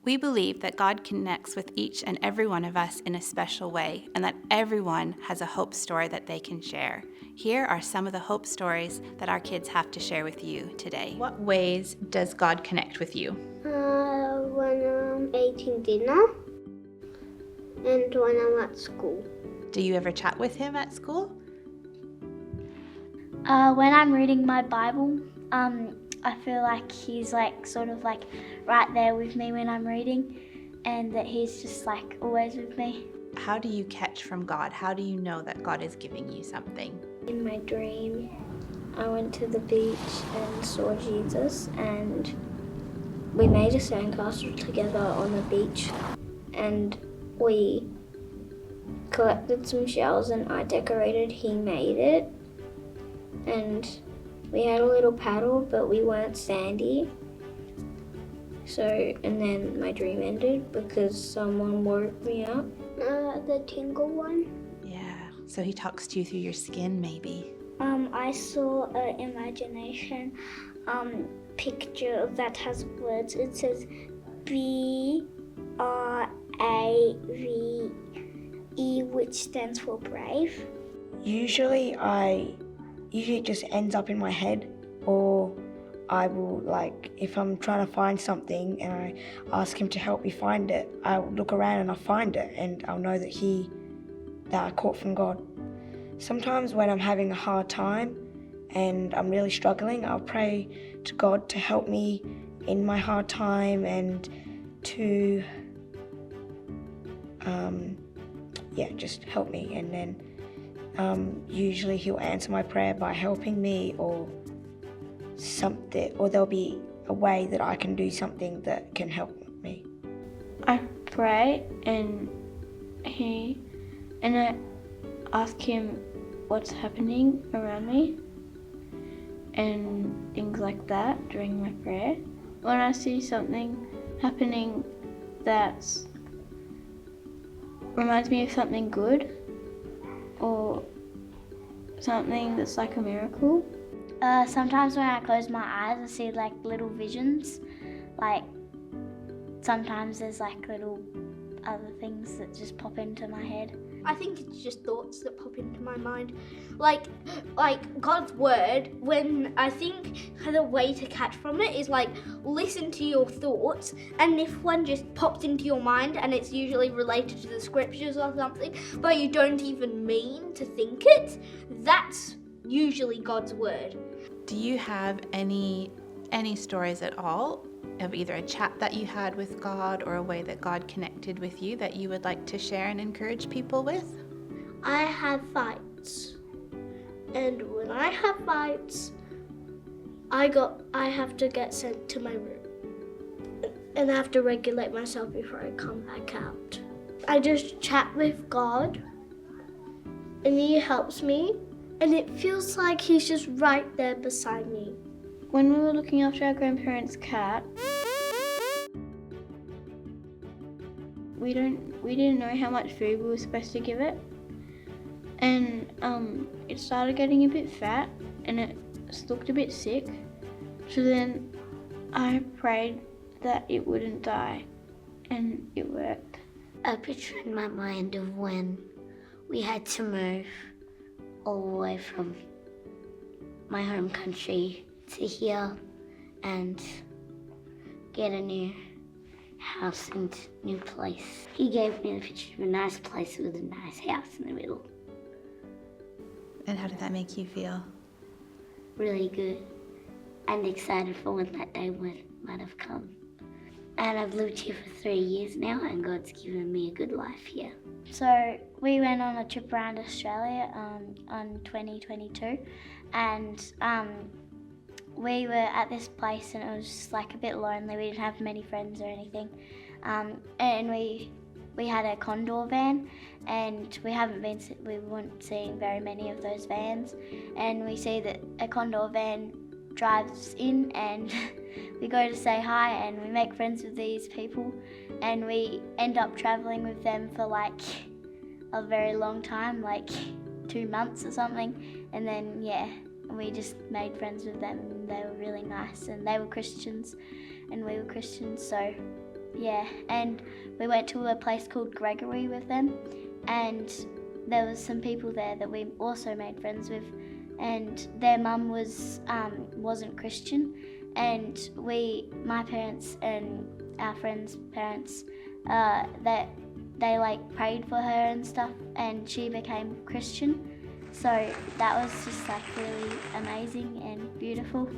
We believe that God connects with each and every one of us in a special way, and that everyone has a hope story that they can share. Here are some of the hope stories that our kids have to share with you today. What ways does God connect with you? When I'm eating dinner and when I'm at school. Do you ever chat with him at school? When I'm reading my Bible, I feel like he's sort of right there with me when I'm reading, and that he's just always with me. How do you catch from God? How do you know that God is giving you something? In my dream, I went to the beach and saw Jesus, and we made a sandcastle together on the beach, and we collected some shells and I decorated, he made it, and we had a little paddle, but we weren't sandy. And then my dream ended because someone woke me up. The tingle one. Yeah, so he talks to you through your skin maybe. I saw an imagination picture that has words. It says BRAVE, which stands for brave. Usually it just ends up in my head, or I will, if I'm trying to find something and I ask him to help me find it, I'll look around and I'll find it, and I'll know that I caught from God. Sometimes when I'm having a hard time and I'm really struggling, I'll pray to God to help me in my hard time and to just help me. And then usually he'll answer my prayer by helping me, or something, or there'll be a way that I can do something that can help me. I pray and I ask him what's happening around me and things like that during my prayer. When I see something happening that reminds me of something good or something that's like a miracle. Sometimes when I close my eyes, I see little visions. Sometimes there's little other things that just pop into my head. I think it's just thoughts that pop into my mind. Like God's word, when I think the way to catch from it is listen to your thoughts, and if one just pops into your mind and it's usually related to the scriptures or something, but you don't even mean to think it, that's usually God's word. Do you have any stories at all of either a chat that you had with God or a way that God connected with you that you would like to share and encourage people with? I have fights, and when I have fights, I have to get sent to my room, and I have to regulate myself before I come back out. I just chat with God, and he helps me, and it feels like he's just right there beside me. When we were looking after our grandparents' cat, we didn't know how much food we were supposed to give it, and it started getting a bit fat and it looked a bit sick. So then I prayed that it wouldn't die, and it worked. A picture in my mind of when we had to move all the way from my home country to here and get a new house and new place. He gave me a picture of a nice place with a nice house in the middle. And how did that make you feel? Really good, and excited for when that day might have come. And I've lived here for 3 years now, and God's given me a good life here. So we went on a trip around Australia on 2022, and we were at this place and it was just a bit lonely. We didn't have many friends or anything, and we had a condor van, and we weren't seeing very many of those vans, and we see that a condor van drives in, and we go to say hi, and we make friends with these people, and we end up traveling with them for a very long time, 2 months or something, and then we just made friends with them, and they were really nice, and they were Christians and we were Christians, so Yeah, and we went to a place called Gregory with them, and there was some people there that we also made friends with, and their mum wasn't Christian, and my parents and our friends' parents, that they like prayed for her and stuff, and she became Christian. So that was just like really amazing and beautiful.